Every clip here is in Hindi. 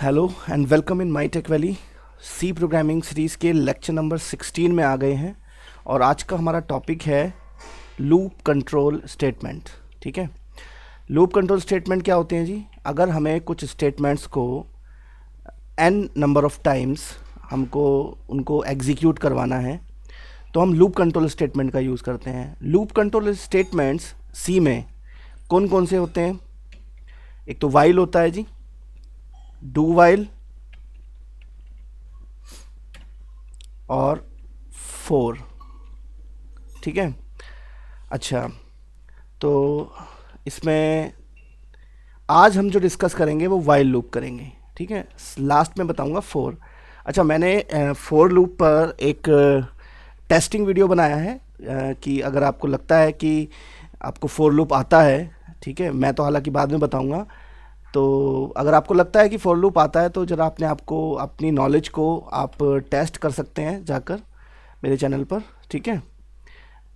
Hello and welcome in my tech valley. C programming series के लेक्चर नंबर 16 में आ गए हैं और आज का हमारा टॉपिक है लूप कंट्रोल स्टेटमेंट। ठीक है, लूप कंट्रोल स्टेटमेंट क्या होते हैं जी? अगर हमें कुछ स्टेटमेंट्स को n नंबर ऑफ टाइम्स हमको उनको एग्जीक्यूट करवाना है तो हम लूप कंट्रोल स्टेटमेंट का यूज़ करते हैं। लूप कंट्रोल स्टेटमेंट्स सी में कौन कौन से होते हैं? एक तो वाइल होता है जी, डू वाइल और फोर। ठीक है, अच्छा, तो इसमें आज हम जो डिस्कस करेंगे वो वाइल लूप करेंगे। ठीक है, लास्ट में बताऊंगा फोर। अच्छा, मैंने फोर लूप पर एक टेस्टिंग वीडियो बनाया है कि अगर आपको लगता है कि आपको फोर लूप आता है, ठीक है, मैं तो हालांकि बाद में बताऊंगा, तो अगर आपको लगता है कि फॉर लूप आता है तो जरा अपनी नॉलेज को आप टेस्ट कर सकते हैं जाकर मेरे चैनल पर। ठीक है,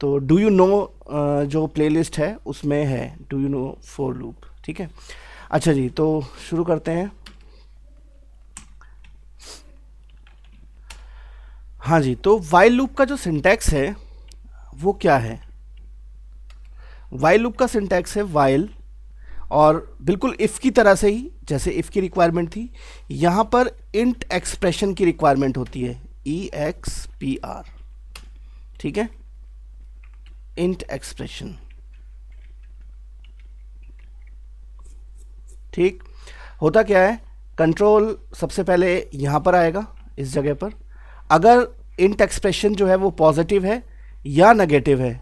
तो डू यू नो जो प्लेलिस्ट है उसमें है do you know for loop. ठीक है, अच्छा जी, तो शुरू करते हैं। हाँ जी, तो वाइल लूप का जो सिंटैक्स है वो क्या है? वाइल लूप का सिंटैक्स है वाइल, और बिल्कुल इफ़ की तरह से ही, जैसे इफ़ की रिक्वायरमेंट थी, यहाँ पर इंट एक्सप्रेशन की रिक्वायरमेंट होती है, EXPR। ठीक है, इंट एक्सप्रेशन। ठीक, होता क्या है, कंट्रोल सबसे पहले यहाँ पर आएगा इस जगह पर। अगर इंट एक्सप्रेशन जो है वो पॉजिटिव है या नेगेटिव है,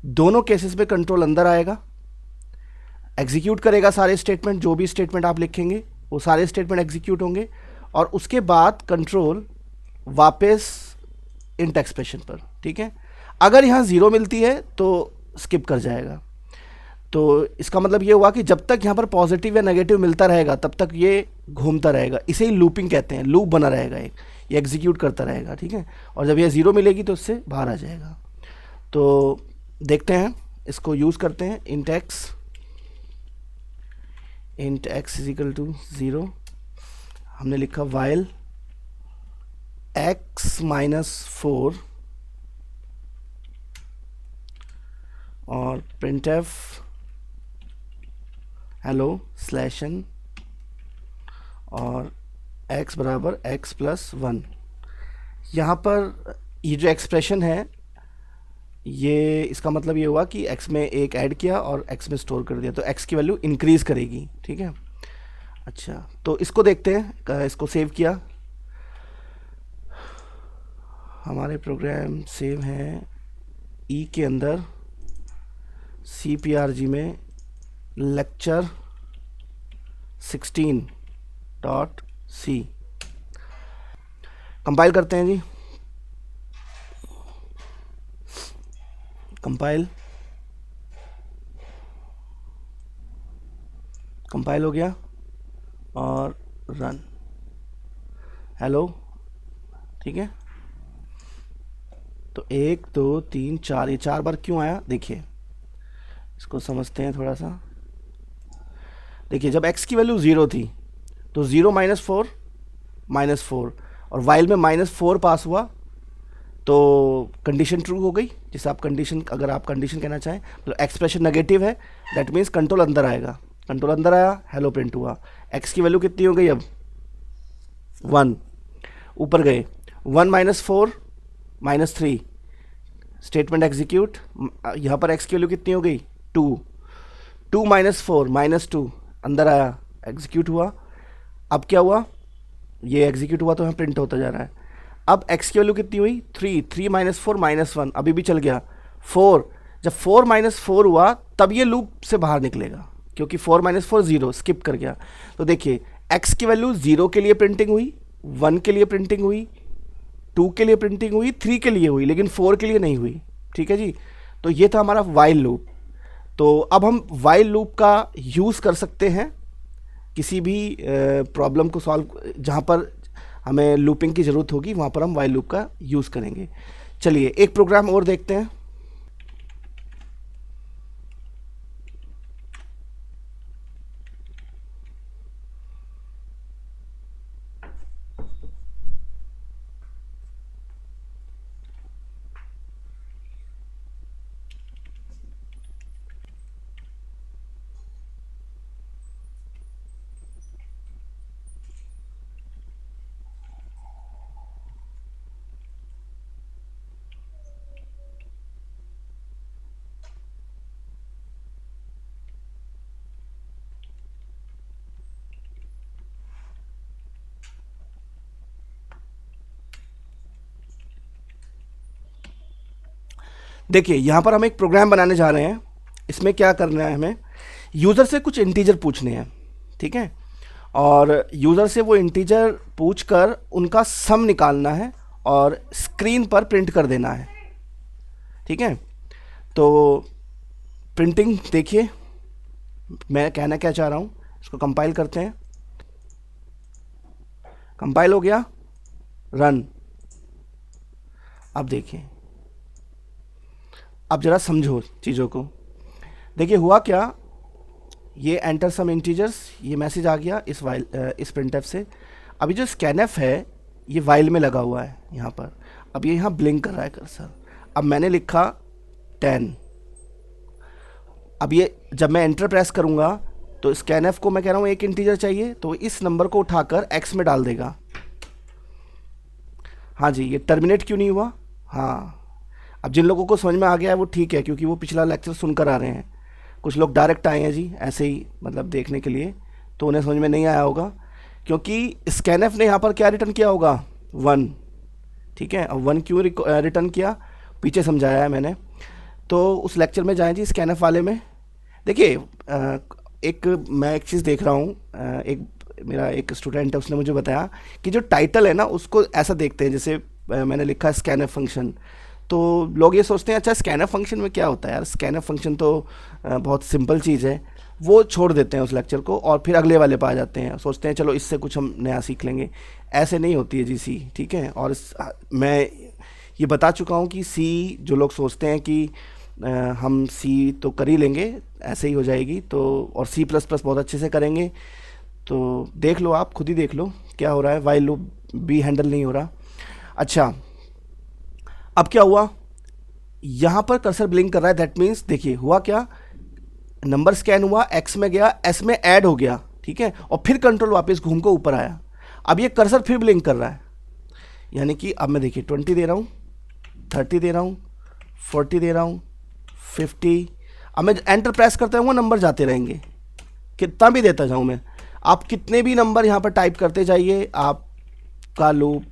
दोनों केसेस में कंट्रोल अंदर आएगा, एग्जीक्यूट करेगा सारे स्टेटमेंट, जो भी स्टेटमेंट आप लिखेंगे वो सारे स्टेटमेंट एग्जीक्यूट होंगे, और उसके बाद कंट्रोल वापस इंट एक्सप्रेशन पर। ठीक है, अगर यहाँ ज़ीरो मिलती है तो स्किप कर जाएगा। तो इसका मतलब ये हुआ कि जब तक यहाँ पर पॉजिटिव या नेगेटिव मिलता रहेगा तब तक ये घूमता रहेगा, इसे ही लूपिंग कहते हैं, लूप बना रहेगा एक, ये एग्जीक्यूट करता रहेगा। ठीक है, और जब ये ज़ीरो मिलेगी तो उससे बाहर आ जाएगा। तो देखते हैं, इसको यूज़ करते हैं। Int x is equal to zero, हमने लिखा वाइल x माइनस फोर और print f hello slash n और x बराबर x प्लस वन। यहाँ पर ये जो एक्सप्रेशन है, ये इसका मतलब ये हुआ कि x में एक ऐड किया और x में स्टोर कर दिया, तो x की वैल्यू इंक्रीज़ करेगी। ठीक है, अच्छा, तो इसको देखते हैं, इसको सेव किया, हमारे प्रोग्राम सेव हैं ई के अंदर CPRG में लेक्चर 16.c। कंपाइल करते हैं जी, कंपाइल हो गया और रन। हेलो, ठीक है, तो एक दो तीन चार, ये चार बार क्यों आया देखिए, इसको समझते हैं थोड़ा सा। देखिए, जब x की वैल्यू ज़ीरो थी तो ज़ीरो माइनस फोर, और वाइल में माइनस फोर पास हुआ तो कंडीशन ट्रू हो गई, जिसे आप कंडीशन, अगर आप कंडीशन कहना चाहें, मतलब एक्सप्रेशन नेगेटिव है, दैट मीन्स कंट्रोल अंदर आएगा। कंट्रोल अंदर आया, हेलो प्रिंट हुआ। x की वैल्यू कितनी हो गई अब? वन। ऊपर गए, one minus four minus three, statement execute. यहाँ पर x की वैल्यू कितनी हो गई? Two. Two minus four minus two, अंदर आया, एग्जीक्यूट हुआ। अब क्या हुआ, ये एग्जीक्यूट हुआ तो यहाँ प्रिंट होता जा रहा है। अब x की वैल्यू कितनी हुई? Three. Three minus four minus one, अभी भी चल गया। फोर, जब फोर माइनस फोर हुआ तब ये लूप से बाहर निकलेगा, क्योंकि four minus four zero, skip कर गया। तो देखिए, x की वैल्यू ज़ीरो के लिए प्रिंटिंग हुई, वन के लिए प्रिंटिंग हुई, टू के लिए प्रिंटिंग हुई, थ्री के लिए हुई, लेकिन फोर के लिए नहीं हुई। ठीक है जी, तो ये था हमारा वाइल लूप। तो अब हम वाइल लूप का यूज़ कर सकते हैं किसी भी प्रॉब्लम को सॉल्व, जहाँ पर हमें लूपिंग की ज़रूरत होगी वहाँ पर हम वाइल लूप का यूज़ करेंगे। चलिए एक प्रोग्राम और देखते हैं। देखिए यहाँ पर हम एक प्रोग्राम बनाने जा रहे हैं। इसमें क्या करना है, हमें यूज़र से कुछ इंटीजर पूछने हैं, ठीक है, और यूज़र से वो इंटीजर पूछ कर उनका सम निकालना है और स्क्रीन पर प्रिंट कर देना है, ठीक है। तो प्रिंटिंग देखिए मैं कहना क्या चाह रहा हूँ, इसको कंपाइल करते हैं। कंपाइल हो गया, रन। अब देखिए, अब ज़रा समझो चीज़ों को। देखिए हुआ क्या, ये एंटर सम इंटीजर्स, ये मैसेज आ गया इस प्रिंटफ से। अभी जो स्कैनफ है ये वाइल में लगा हुआ है यहाँ पर। अब ये यहाँ ब्लिंक कर रहा है कर्सर। अब मैंने लिखा 10। अब ये जब मैं एंटर प्रेस करूँगा तो स्कैनफ को मैं कह रहा हूँ एक इंटीजर चाहिए, तो इस नंबर को उठाकर एक्स में डाल देगा। हाँ जी, ये टर्मिनेट क्यों नहीं हुआ? हाँ, अब जिन लोगों को समझ में आ गया है वो ठीक है, क्योंकि वो पिछला लेक्चर सुनकर आ रहे हैं। कुछ लोग डायरेक्ट आए हैं जी ऐसे ही, मतलब देखने के लिए, तो उन्हें समझ में नहीं आया होगा, क्योंकि स्कैनफ ने यहाँ पर क्या रिटर्न किया होगा? 1, ठीक है। अब 1 क्यों रिटर्न किया, पीछे समझाया है मैंने। तो उस लेक्चर में जाएं जी स्कैनफ वाले में। देखिए मैं एक चीज़ देख रहा हूँ, मेरा एक स्टूडेंट है, उसने मुझे बताया कि जो टाइटल है ना उसको ऐसा देखते हैं, जैसे मैंने लिखा स्कैनफ फंक्शन, तो लोग ये सोचते हैं अच्छा स्कैनफ फंक्शन में क्या होता है यार, स्कैनफ फंक्शन तो बहुत सिंपल चीज़ है। वो छोड़ देते हैं उस लेक्चर को और फिर अगले वाले पे आ जाते हैं, सोचते हैं चलो इससे कुछ हम नया सीख लेंगे। ऐसे नहीं होती है जी सी, ठीक है। और मैं ये बता चुका हूँ कि सी, जो लोग सोचते हैं कि हम सी तो कर ही लेंगे, ऐसे ही हो जाएगी, तो और C++ बहुत अच्छे से करेंगे, तो देख लो, आप खुद ही देख लो क्या हो रहा है। वाइल लूप भी हैंडल नहीं हो रहा। अच्छा, अब क्या हुआ, यहाँ पर कर्सर ब्लिंक कर रहा है, दैट मीन्स देखिए हुआ क्या, नंबर स्कैन हुआ, एक्स में गया, एस में ऐड हो गया, ठीक है, और फिर कंट्रोल वापस घूम को ऊपर आया। अब ये कर्सर फिर ब्लिंक कर रहा है, यानी कि अब मैं देखिए 20 दे रहा हूँ, 30 दे रहा हूँ, 40 दे रहा हूँ, 50। अब मैं एंटर प्रेस करता हूँ, नंबर जाते रहेंगे, कितना भी देता जाऊँ मैं। आप कितने भी नंबर यहाँ पर टाइप करते जाइए, आपका लूप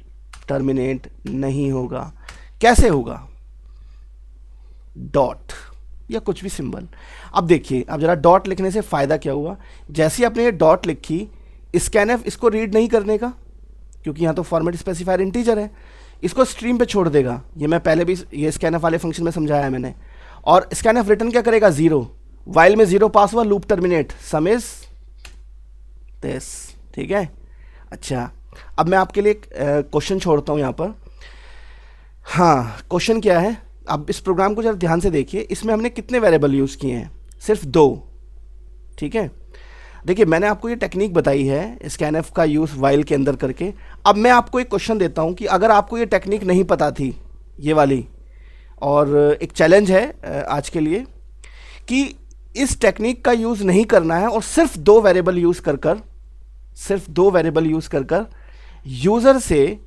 टर्मिनेट नहीं होगा। कैसे होगा? डॉट या कुछ भी सिंबल। अब देखिए, अब जरा डॉट लिखने से फ़ायदा क्या हुआ, जैसे ही आपने ये डॉट लिखी, स्कैनफ इसको रीड नहीं करने का, क्योंकि यहाँ तो फॉर्मेट स्पेसिफायर इंटीजर है, इसको स्ट्रीम पे छोड़ देगा। ये मैं पहले भी ये स्कैनफ वाले फंक्शन में समझाया है मैंने। और स्कैनफ रिटर्न क्या करेगा? 0। वाइल में 0 पास हुआ, loop terminate, some is this, ठीक है। अच्छा, अब मैं आपके लिए एक क्वेश्चन छोड़ता हूँ यहाँ पर। हाँ, क्वेश्चन क्या है, अब इस प्रोग्राम को जरा ध्यान से देखिए। इसमें हमने कितने वेरिएबल यूज़ किए हैं? सिर्फ 2, ठीक है। देखिए मैंने आपको ये टेक्निक बताई है स्कैनफ का यूज़ वाइल के अंदर करके। अब मैं आपको एक क्वेश्चन देता हूँ कि अगर आपको ये टेक्निक नहीं पता थी, ये वाली, और एक चैलेंज है आज के लिए कि इस टेक्निक का यूज़ नहीं करना है और सिर्फ 2 वेरिएबल यूज़ कर यूज़र से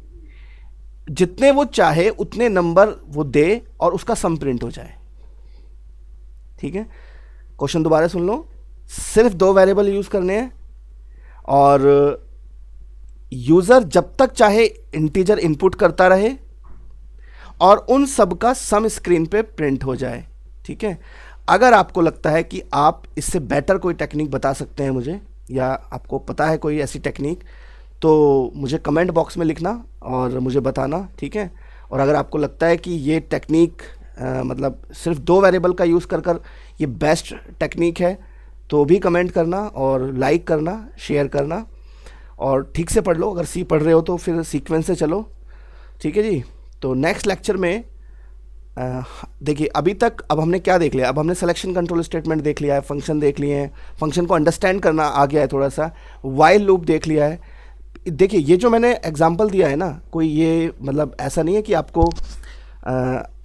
जितने वो चाहे उतने नंबर वो दे और उसका सम प्रिंट हो जाए, ठीक है। क्वेश्चन दोबारा सुन लो, सिर्फ 2 वेरिएबल यूज़ करने हैं और यूज़र जब तक चाहे इंटीजर इनपुट करता रहे और उन सब का सम स्क्रीन पे प्रिंट हो जाए, ठीक है। अगर आपको लगता है कि आप इससे बेटर कोई टेक्निक बता सकते हैं मुझे, या आपको पता है कोई ऐसी टेक्निक, तो मुझे कमेंट बॉक्स में लिखना और मुझे बताना, ठीक है। और अगर आपको लगता है कि ये टेक्निक मतलब सिर्फ 2 वेरिएबल का यूज़ कर ये बेस्ट टेक्निक है, तो भी कमेंट करना और लाइक करना, शेयर करना, और ठीक से पढ़ लो। अगर सी पढ़ रहे हो तो फिर सीक्वेंस से चलो, ठीक है जी। तो नेक्स्ट लेक्चर में देखिए अभी तक अब हमने क्या देख लिया, अब हमने सिलेक्शन कंट्रोल स्टेटमेंट देख लिया है, फंक्शन देख लिए हैं, फंक्शन को अंडरस्टैंड करना आ गया है थोड़ा सा, वाइल लूप देख लिया है। देखिए ये जो मैंने एग्जांपल दिया है ना, कोई ये मतलब ऐसा नहीं है कि आपको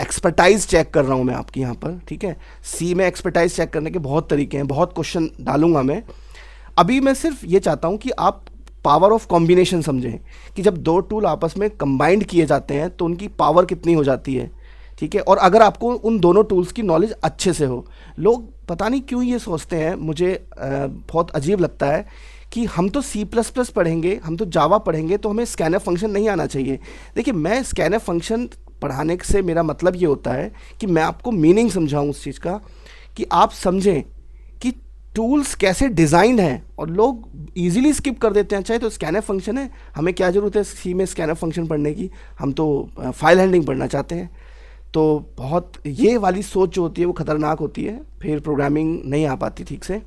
एक्सपर्टाइज चेक कर रहा हूँ मैं आपकी यहाँ पर, ठीक है। सी में एक्सपर्टाइज चेक करने के बहुत तरीके हैं, बहुत क्वेश्चन डालूंगा मैं। अभी मैं सिर्फ ये चाहता हूँ कि आप पावर ऑफ कॉम्बिनेशन समझें कि जब 2 टूल आपस में कंबाइंड किए जाते हैं तो उनकी पावर कितनी हो जाती है, ठीक है। और अगर आपको उन दोनों टूल्स की नॉलेज अच्छे से हो, लोग पता नहीं क्यों ये सोचते हैं, मुझे बहुत अजीब लगता है कि हम तो C++ पढ़ेंगे, हम तो जावा पढ़ेंगे, तो हमें स्कैनफ फंक्शन नहीं आना चाहिए। देखिए मैं स्कैनफ फंक्शन पढ़ाने से मेरा मतलब ये होता है कि मैं आपको मीनिंग समझाऊं उस चीज़ का, कि आप समझें कि टूल्स कैसे डिज़ाइंड हैं, और लोग इजीली स्किप कर देते हैं। चाहे तो स्कैनर फंक्शन है, हमें क्या ज़रूरत है सी में स्कैनर फंक्शन पढ़ने की, हम तो फाइल हैंडलिंग पढ़ना चाहते हैं। तो बहुत ये वाली सोच जो होती है वो ख़तरनाक होती है, फिर प्रोग्रामिंग नहीं आ पाती ठीक से।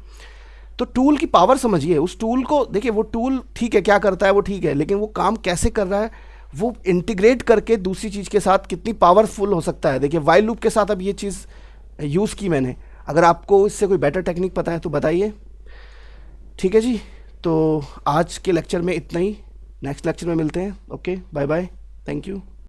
तो टूल की पावर समझिए, उस टूल को देखिए, वो टूल ठीक है क्या करता है वो ठीक है, लेकिन वो काम कैसे कर रहा है, वो इंटीग्रेट करके दूसरी चीज़ के साथ कितनी पावरफुल हो सकता है। देखिए वाइल लूप के साथ अब ये चीज़ यूज़ की मैंने, अगर आपको इससे कोई बेटर टेक्निक पता है तो बताइए। ठीक है जी, तो आज के लेक्चर में इतना ही, नेक्स्ट लेक्चर में मिलते हैं। Okay, bye bye, thank you.